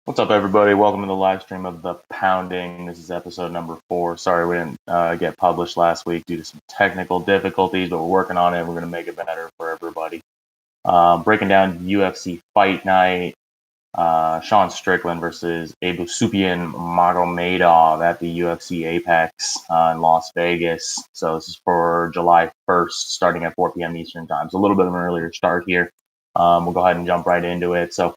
What's up, everybody? Welcome to the live stream of The Pounding. This is episode number 4. Sorry we didn't get published last week due to some technical difficulties, but we're working on it. We're going to make it better for everybody. Breaking down UFC Fight Night. Sean Strickland versus Abusupian Magomedov at the UFC Apex in Las Vegas. So this is for July 1st, starting at 4 p.m. Eastern Time. It's a little bit of an earlier start here. We'll go ahead and jump right into it. So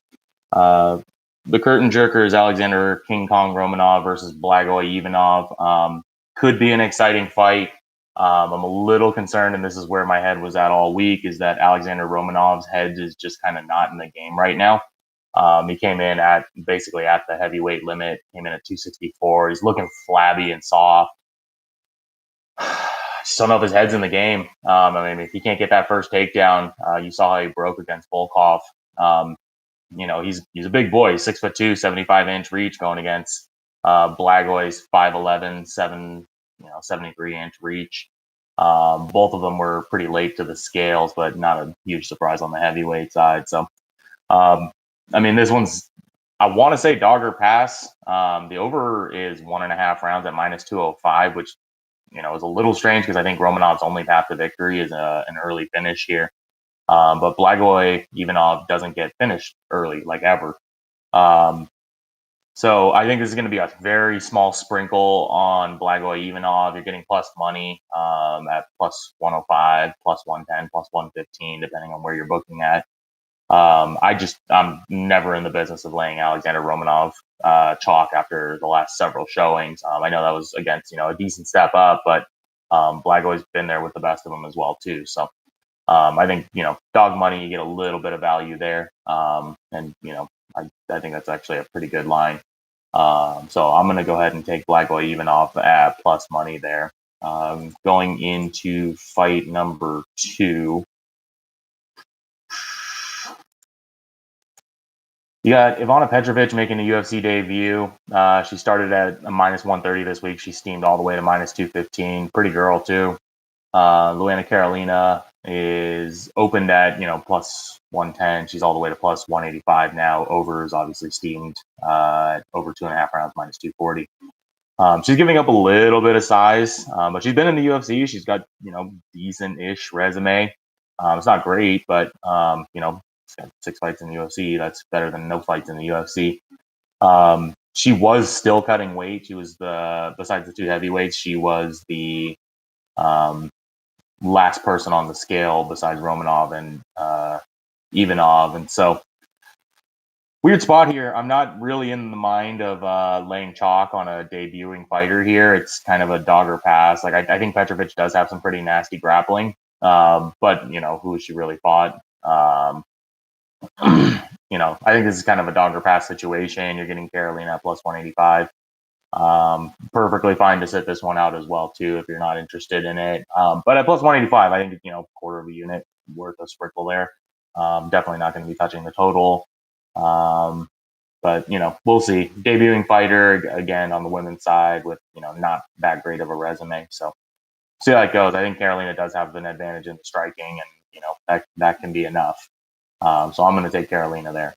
the curtain jerker is Alexander King Kong Romanov versus Blagoy Ivanov. Could be an exciting fight. I'm a little concerned, and this is where my head was at all week, is that Alexander Romanov's head is just kind of not in the game right now. He came in at basically at the heavyweight limit, came in at 264. He's looking flabby and soft. Just don't know if his head's in the game. If he can't get that first takedown, you saw how he broke against Volkov. He's a big boy. He's 6'2", 75-inch reach going against Blagoy's 5'11", 73-inch reach. Both of them were pretty late to the scales, but not a huge surprise on the heavyweight side. So, this one's, I want to say dogger pass. The over is 1.5 rounds at -205, which, is a little strange because I think Romanov's only path to victory is an early finish here. But Blagoy Ivanov doesn't get finished early, like ever. So I think this is going to be a very small sprinkle on Blagoy Ivanov. You're getting plus money at plus 105, plus 110, plus 115, depending on where you're booking at. I'm never in the business of laying Alexander Romanov chalk after the last several showings. I know that was against, a decent step up, but Blagoy's been there with the best of them as well, too. So I think, dog money, you get a little bit of value there. I think that's actually a pretty good line. So I'm going to go ahead and take Blagoy Ivanov at plus money there. Going into fight number 2. You got Ivana Petrovic making a UFC debut. She started at a -130 this week. She steamed all the way to -215. Pretty girl, too. Luana Carolina is opened at, plus 110. She's all the way to plus 185 now. Over is obviously steamed over 2.5 rounds, -240. She's giving up a little bit of size, but she's been in the UFC. She's got, decent-ish resume. It's not great, but, she's got 6 fights in the UFC. That's better than no fights in the UFC. She was still cutting weight. She was besides the 2 heavyweights, she was the last person on the scale besides Romanov and Ivanov. And so, weird spot here. I'm not really in the mind of laying chalk on a debuting fighter here. It's kind of a dogger pass. Like, I think Petrovic does have some pretty nasty grappling, but, who has she really fought? I think this is kind of a dogger pass situation. You're getting Carolina at plus 185. Perfectly fine to sit this one out as well, too, if you're not interested in it. But at plus 185, I think, quarter of a unit worth a sprinkle there. Definitely not going to be touching the total. But, we'll see. Debuting fighter, again, on the women's side with, not that great of a resume. So, see how it goes. I think Carolina does have an advantage in the striking, and, that can be enough. So I'm going to take Carolina there.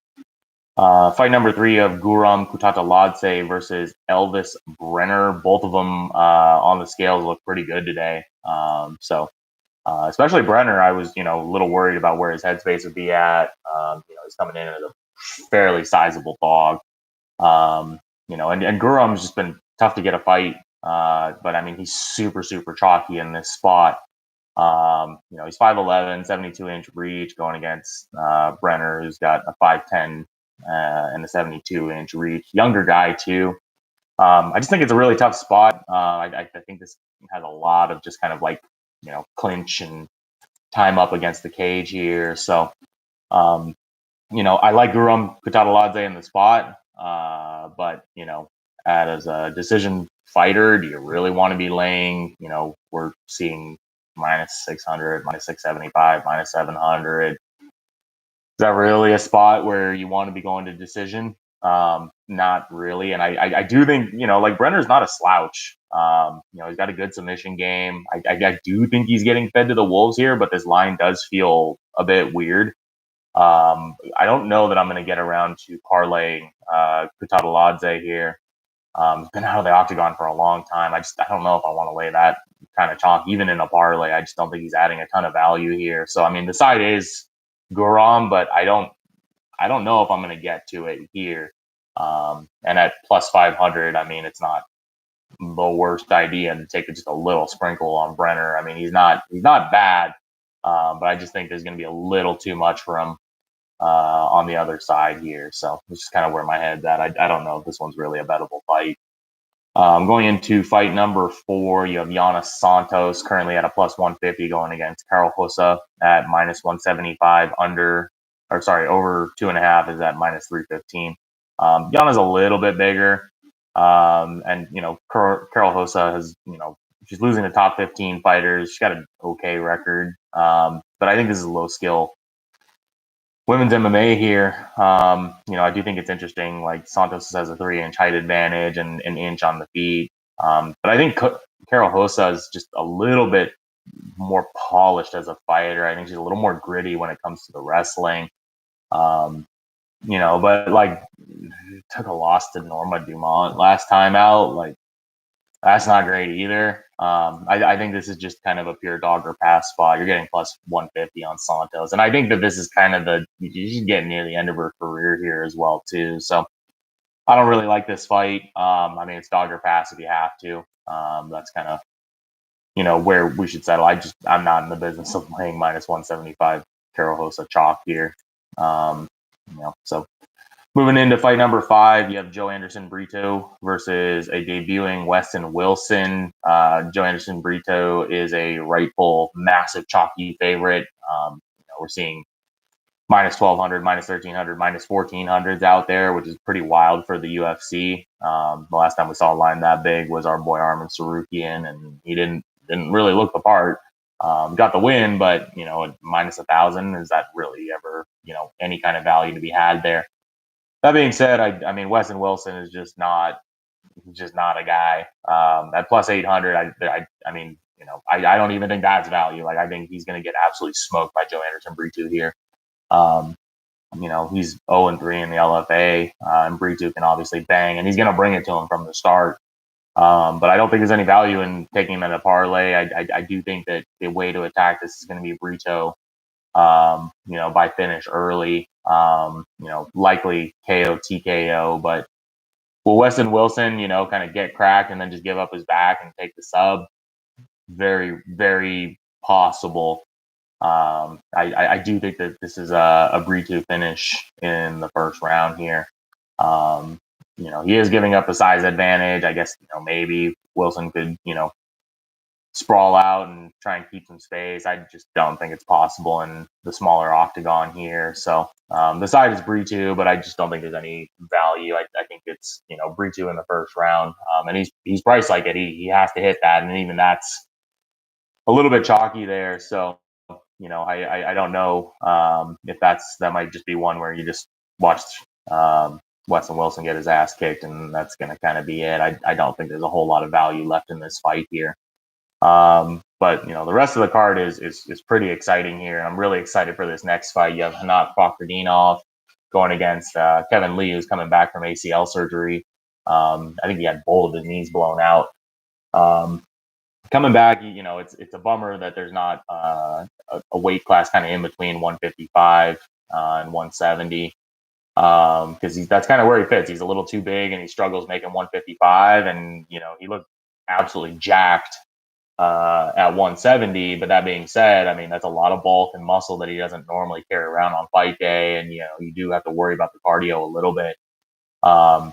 Fight number 3 of Guram Kutataladze versus Elvis Brenner. Both of them on the scales look pretty good today. Especially Brenner, I was, a little worried about where his headspace would be at. He's coming in as a fairly sizable dog. And Guram's just been tough to get a fight. But he's super, super chalky in this spot. He's 5'11", 72-inch reach going against Brenner, who's got a 5'10", and a 72-inch reach. Younger guy, too. I just think it's a really tough spot. I think this has a lot of just kind of like, clinch and time up against the cage here. So, I like Guram Kutataladze in the spot. But, as a decision fighter, do you really want to be laying, we're seeing -600, -675, -700. Is that really a spot where you want to be going to decision? Not really. And I do think, like Brenner's not a slouch. He's got a good submission game. I do think he's getting fed to the wolves here, but this line does feel a bit weird. I don't know that I'm going to get around to parlaying Kutadaladze here. He's been out of the octagon for a long time. I don't know if I want to lay that kind of chalk, even in a parlay. I just don't think he's adding a ton of value here. So I mean, the side is Guram, but I don't know if I'm going to get to it here. And at plus 500, I mean, it's not the worst idea to take just a little sprinkle on Brenner. I mean, he's not bad, but I just think there's going to be a little too much for him on the other side here. So it's just kind of where my head's at. I don't know if this one's really a bettable fight. Going into fight number 4, you have Giannis Santos currently at a plus 150 going against Carl Hossa at minus 175 over 2.5 is at minus 315. Gianna's a little bit bigger. And, Carol Hossa has, she's losing the top 15 fighters. She's got an okay record. But I think this is a low skill women's MMA here. I do think it's interesting. Like Santos has a 3-inch height advantage and an inch on the feet. But I think Carol Hossa is just a little bit more polished as a fighter. I think she's a little more gritty when it comes to the wrestling. But like took a loss to Norma Dumont last time out. Like that's not great either. I think this is just kind of a pure dog or pass spot. You're getting plus 150 on Santos. And I think that this is kind of she's getting near the end of her career here as well, too. So I don't really like this fight. I mean, it's dog or pass if you have to. That's kind of, where we should settle. I'm not in the business of playing minus 175 Carol Hossa chalk here. So moving into fight number 5, you have Joe Anderson Brito versus a debuting Weston Wilson. Joe Anderson Brito is a rightful massive chalky favorite. We're seeing minus 1,200, minus 1,300, minus 1,400s out there, which is pretty wild for the UFC. The last time we saw a line that big was our boy Arman Sarukian, and he didn't really look the part. Got the win, but at minus 1,000, is that really ever any kind of value to be had there? That being said, I mean Weston Wilson is just not a guy. At plus 800, I mean I don't even think that's value. Like I think he's going to get absolutely smoked by Joe Anderson Brito here. He's 0-3 in the LFA, and Brito can obviously bang, and he's going to bring it to him from the start. But I don't think there's any value in taking him in a parlay. I do think that the way to attack this is going to be Brito. By finish early, likely KO, TKO, but will Weston Wilson, kind of get cracked and then just give up his back and take the sub? Very, very possible. I do think that this is a Brito finish in the first round here. He is giving up a size advantage. I guess, maybe Wilson could, sprawl out and try and keep some space. I just don't think it's possible in the smaller octagon here. So the side is Brito, but I just don't think there's any value. I think it's Brito in the first round, and he's priced like it. He has to hit that, and even that's a little bit chalky there. So I don't know if that might just be one where you just watched Weston Wilson get his ass kicked, and that's going to kind of be it. I don't think there's a whole lot of value left in this fight here. But the rest of the card is pretty exciting here. I'm really excited for this next fight. You have Hanat Fakhretdinov going against Kevin Lee, who's coming back from ACL surgery. I think he had both of his knees blown out. Coming back, it's a bummer that there's not a weight class kind of in between 155 and 170. Because that's kind of where he fits. He's a little too big and he struggles making 155, and he looked absolutely jacked at 170. But that being said, I mean, that's a lot of bulk and muscle that he doesn't normally carry around on fight day, and you do have to worry about the cardio a little bit.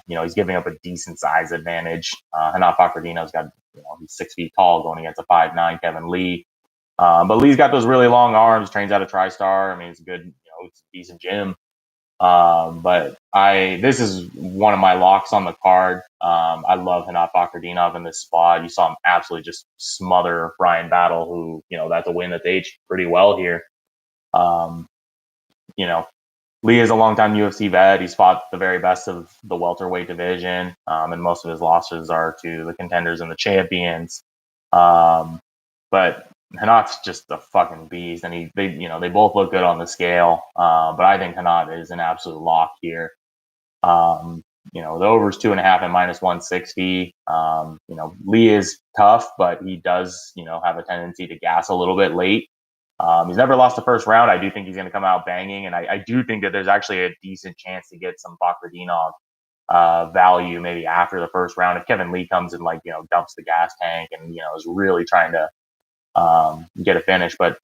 He's giving up a decent size advantage. Hanat Fakhretdinov's got he's 6 feet tall going against a 5'9" Kevin Lee. But Lee's got those really long arms, trains out of TriStar. I mean, it's a good, it's a decent gym. But this is one of my locks on the card. I love Hanat Fakhretdinov in this spot. You saw him absolutely just smother Brian Battle, who, that's a win that's aged pretty well here. Lee is a longtime UFC vet. He's fought the very best of the welterweight division, and most of his losses are to the contenders and the champions. But Hanat's just a fucking beast, and they both look good on the scale. But I think Hanat is an absolute lock here. The over's 2.5 and minus 160. Lee is tough, but he does, have a tendency to gas a little bit late. He's never lost the first round. I do think he's going to come out banging, and I do think that there's actually a decent chance to get some Bakardinov value maybe after the first round if Kevin Lee comes and dumps the gas tank and is really trying to get a finish. But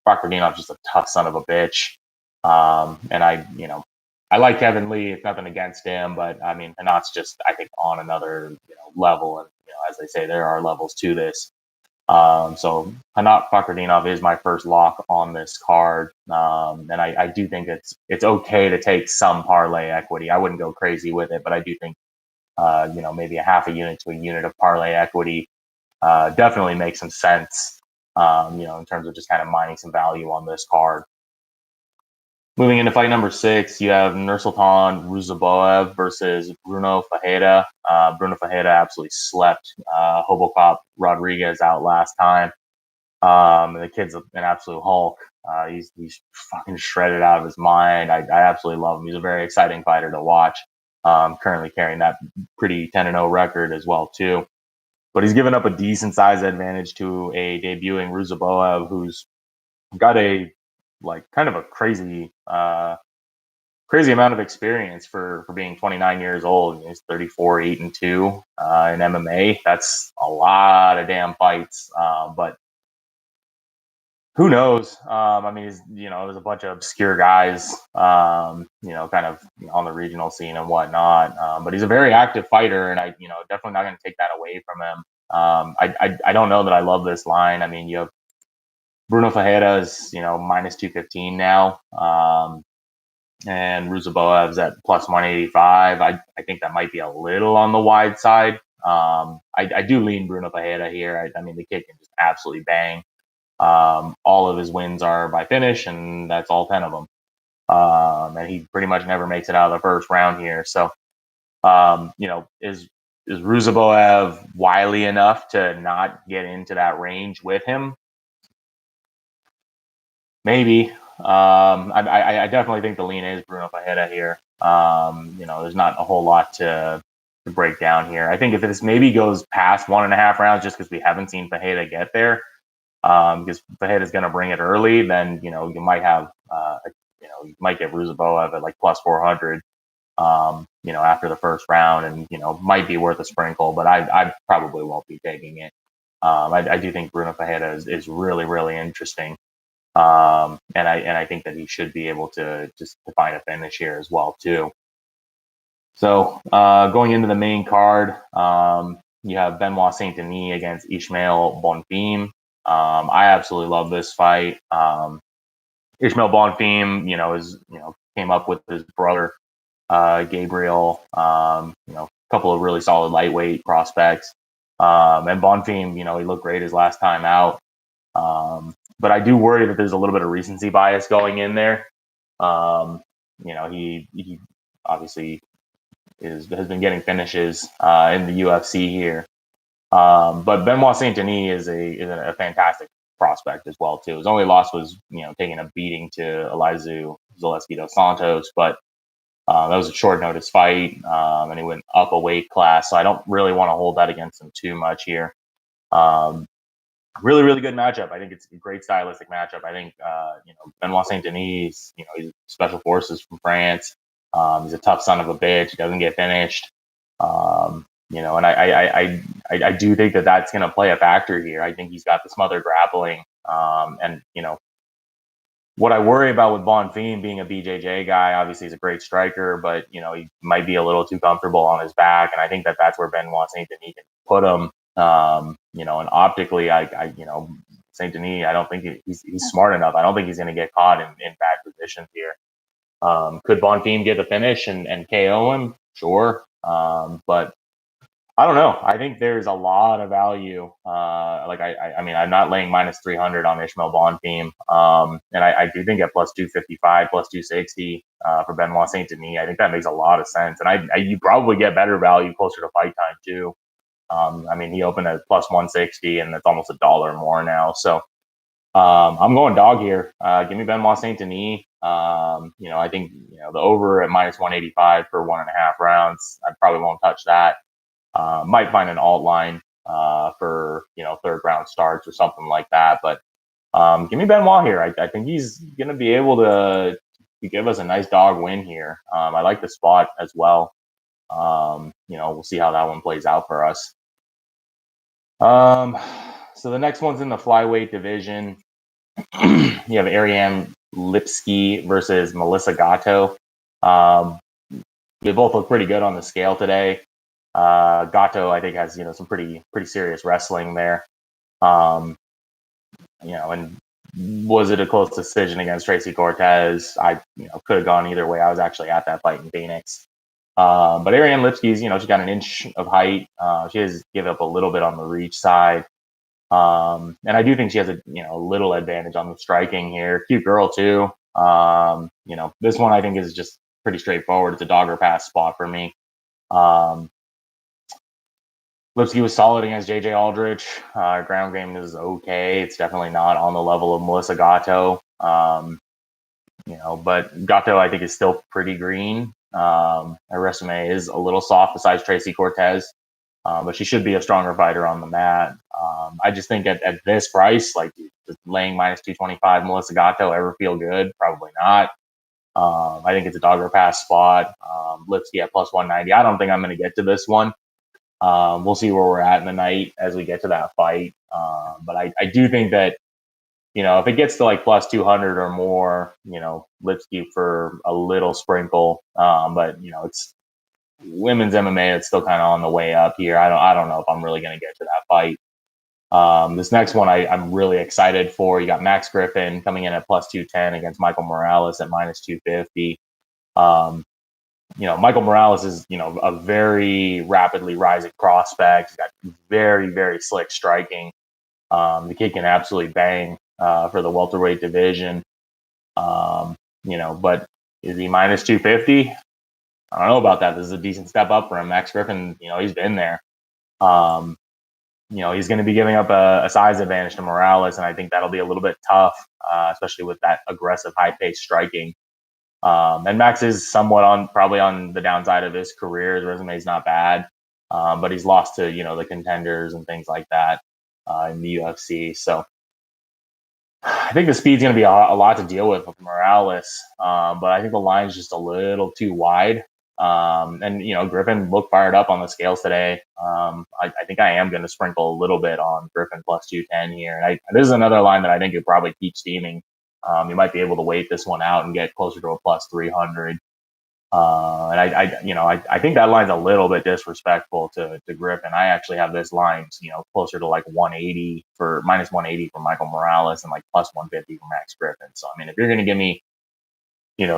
Bakardinov just a tough son of a bitch, and I like Kevin Lee. It's nothing against him, but I mean, Hanat's just I think on another level, and as they say, there are levels to this. So Hanat Bakardinov is my first lock on this card, and I do think it's okay to take some parlay equity. I wouldn't go crazy with it, but I do think maybe a half a unit to a unit of parlay equity definitely makes some sense. In terms of just kind of mining some value on this card. Moving into fight number 6, you have Nursultan Ruziboev versus Bruno Ferreira. Bruno Ferreira absolutely slept Hobocop Rodriguez out last time. The kid's an absolute Hulk. He's fucking shredded out of his mind. I absolutely love him. He's a very exciting fighter to watch. Currently carrying that pretty 10-0 record as well too. But he's given up a decent size advantage to a debuting Ruziboev who's got a kind of a crazy amount of experience for being 29 years old. He's 34, 8-2 in MMA. That's a lot of damn fights. But who knows? I mean, there's a bunch of obscure guys, kind of on the regional scene and whatnot. But he's a very active fighter, and I, definitely not going to take that away from him. I don't know that I love this line. I mean, you have Bruno Ferreira is, minus 215 now. And Ruziboev's at plus 185. I think that might be a little on the wide side. I do lean Bruno Ferreira here. I mean, the kid can just absolutely bang. All of his wins are by finish, and that's all 10 of them. And he pretty much never makes it out of the first round here. So, is Ruziboev wily enough to not get into that range with him? Maybe. I definitely think the lean is Bruno Ferreira here. There's not a whole lot to break down here. I think if this maybe goes past 1.5 rounds, just because we haven't seen Ferreira get there, because Ferreira is going to bring it early, then you might have you might get Ruziboev at like plus 400. After the first round, and might be worth a sprinkle, but I probably won't be taking it. I do think Bruno Ferreira is really, really interesting. And I think that he should be able to just to find a finish here as well too. So going into the main card, you have Benoit Saint Denis against Ismael Bonfim. I absolutely love this fight. Ismael Bonfim, came up with his brother Gabriel. A couple of really solid lightweight prospects. And Bonfim, he looked great his last time out. But I do worry that there's a little bit of recency bias going in there. He obviously has been getting finishes in the UFC here. But Benoit Saint Denis is a fantastic prospect as well too. His only loss was taking a beating to Elizeu Zaleski dos Santos, but that was a short notice fight, and he went up a weight class. So I don't really want to hold that against him too much here. Really, really good matchup. I think it's a great stylistic matchup. I think, Benoit Saint Denis, he's special forces from France. He's a tough son of a bitch. He doesn't get finished. And I do think that that's going to play a factor here. I think he's got the smothered grappling. And what I worry about with Bonfim being a BJJ guy, obviously he's a great striker, but, he might be a little too comfortable on his back. And I think that that's where Benoit Saint Denis can put him. And optically, Saint Denis, I don't think he's smart enough. I don't think he's going to get caught in bad positions here. Could Bonfim get the finish and KO him? Sure. But I don't know. I think there's a lot of value. I mean, I'm not laying minus 300 on Ismael Bonfim. And I do think at plus 255, plus 260 for Benoit Saint Denis, I think that makes a lot of sense. And you probably get better value closer to fight time too. I mean, he opened at plus 160, and that's almost $1 more now. So I'm going dog here. Give me Benoit Saint Denis. I think the over at minus 185 for 1.5 rounds. I probably won't touch that. Might find an alt line for third round starts or something like that. But give me Benoit here. I think he's going to be able to give us a nice dog win here. I like the spot as well. We'll see how that one plays out for us. So the next one's in the flyweight division. You have Ariane Lipski versus Melissa Gatto. They both look pretty good on the scale today. Gatto, I think, has some pretty serious wrestling there. And was it a close decision against Tracy Cortez? I could have gone either way. I was actually at that fight in Phoenix. But Ariane Lipski's, she's got an inch of height. She has given up a little bit on the reach side. And I do think she has a little advantage on the striking here. Cute girl too. This one I think is just pretty straightforward. It's a dog or pass spot for me. Lipski was solid against JJ Aldrich. Ground game is okay. It's definitely not on the level of Melissa Gatto. But Gatto I think is still pretty green. Her resume is a little soft besides Tracy Cortez. But she should be a stronger fighter on the mat. I just think at this price, like just laying minus 225 Melissa Gatto ever feel good? Probably not. I think it's a dog or pass spot. Lipski at plus 190. I don't think I'm going to get to this one. We'll see where we're at in the night as we get to that fight. But I do think that, if it gets to like plus 200 or more, Lipski for a little sprinkle. But, it's women's MMA. It's still kind of on the way up here. I don't know if I'm really going to get to that fight. This next one I'm really excited for. You got Max Griffin coming in at plus 210 against Michael Morales at minus 250. Michael Morales is, a very rapidly rising prospect. He's got very, very slick striking. The kid can absolutely bang for the welterweight division. But is he minus 250? I don't know about that. This is a decent step up for him. Max Griffin, he's been there. He's going to be giving up a size advantage to Morales, and I think that'll be a little bit tough, especially with that aggressive, high-paced striking. And Max is somewhat probably on the downside of his career. His resume is not bad, but he's lost to the contenders and things like that in the UFC. So I think the speed's going to be a lot to deal with Morales, but I think the line's just a little too wide. And Griffin looked fired up on the scales today. I think I am going to sprinkle a little bit on Griffin plus 210 here. And this is another line that I think could probably keep steaming. You might be able to wait this one out and get closer to a plus 300. And I think that line's a little bit disrespectful to Griffin. I actually have this line, closer to like 180 for minus 180 for Michael Morales and like plus 150 for Max Griffin. So, if you're going to give me,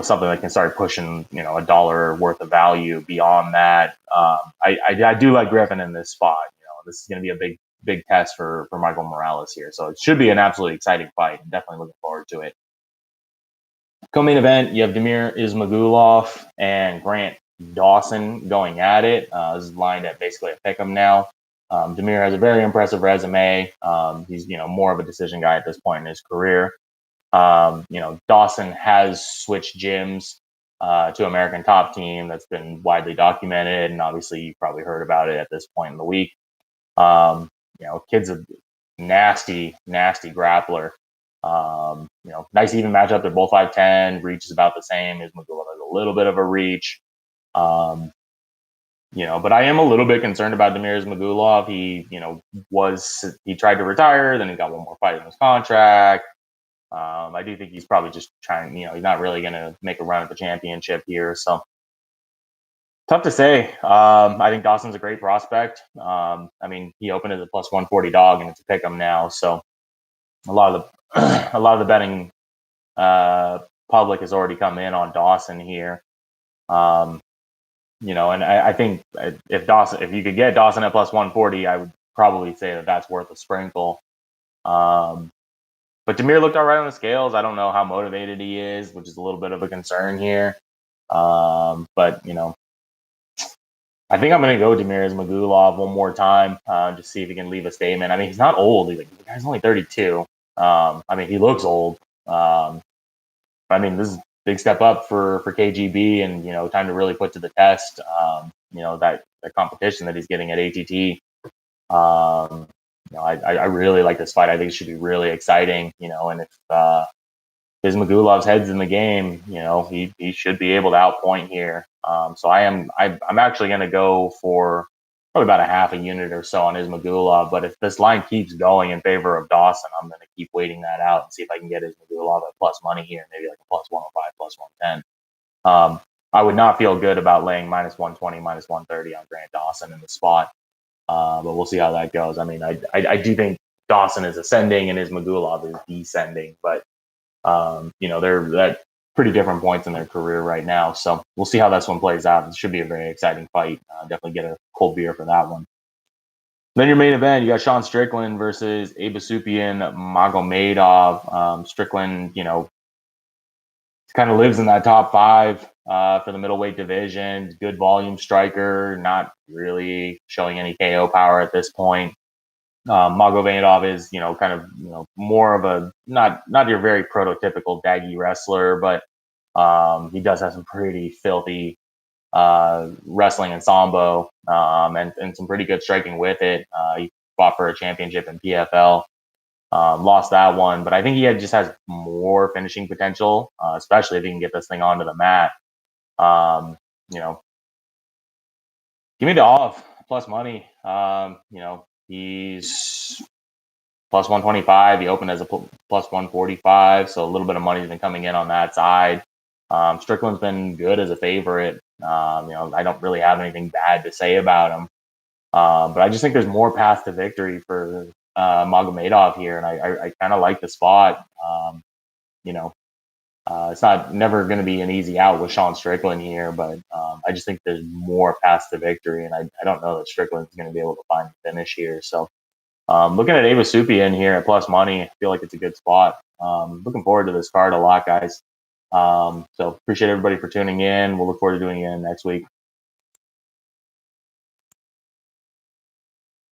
something that can start pushing, a dollar worth of value beyond that. I do like Griffin in this spot. This is going to be a big test for Michael Morales here. So it should be an absolutely exciting fight. I'm definitely looking forward to it. Co-main event, you have Damir Ismagulov and Grant Dawson going at it. This is lined at basically a pick'em now. Damir has a very impressive resume. He's, more of a decision guy at this point in his career. Dawson has switched gyms to American Top Team. That's been widely documented, and obviously you've probably heard about it at this point in the week. Kid's a nasty grappler. Nice even matchup. They're both 5'10". Reach is about the same. Ismagulov has a little bit of a reach. But I am a little bit concerned about Damir Ismagulov. He tried to retire, then he got one more fight in his contract. I do think he's probably just trying, he's not really going to make a run at the championship here. So tough to say. I think Dawson's a great prospect. He opened as a plus 140 dog and it's a pick 'em now. So a lot of the betting public has already come in on Dawson here. And I think if you could get Dawson at plus 140, I would probably say that that's worth a sprinkle. But Damir looked all right on the scales. I don't know how motivated he is, which is a little bit of a concern here. But I think I'm going to go Damir Ismagulov one more time, just see if he can leave a statement. He's not old. The guy's only 32. I mean, he looks old. I mean, this is a big step up for KGB, and time to really put to the test. That competition that he's getting at ATT. I really like this fight. I think it should be really exciting. And if Ismagulov's head's in the game, he should be able to outpoint here. So I'm actually going to go for probably about a half a unit or so on Ismagulov. But if this line keeps going in favor of Dawson, I'm going to keep waiting that out and see if I can get Ismagulov at plus money here, maybe like a plus 105, plus 110. I would not feel good about laying minus 120, minus 130 on Grant Dawson in the spot. But we'll see how that goes. I mean, I do think Dawson is ascending and Ismagulov is descending, but they're at pretty different points in their career right now. So we'll see how this one plays out. It should be a very exciting fight. Definitely get a cold beer for that one. Then your main event, you got Sean Strickland versus Abasupian Magomedov. Strickland, kind of lives in that top five for the middleweight division. Good volume striker, not really showing any KO power at this point. Magomedov is, kind of, more of a not your very prototypical daggy wrestler, but he does have some pretty filthy wrestling and sambo, and some pretty good striking with it. He fought for a championship in PFL, lost that one, but I think he just has more finishing potential, especially if he can get this thing onto the mat. Give me the off plus money. He's plus 125. He opened as a plus 145, so a little bit of money's been coming in on that side. Strickland's been good as a favorite. I don't really have anything bad to say about him, but I just think there's more path to victory for Magomedov here, and I kind of like the spot. It's never going to be an easy out with Sean Strickland here, but I just think there's more paths to victory, and I don't know that Strickland's going to be able to find a finish here. So looking at Abasupian here at plus money, I feel like it's a good spot. Looking forward to this card a lot, guys. So appreciate everybody for tuning in. We'll look forward to doing it again next week.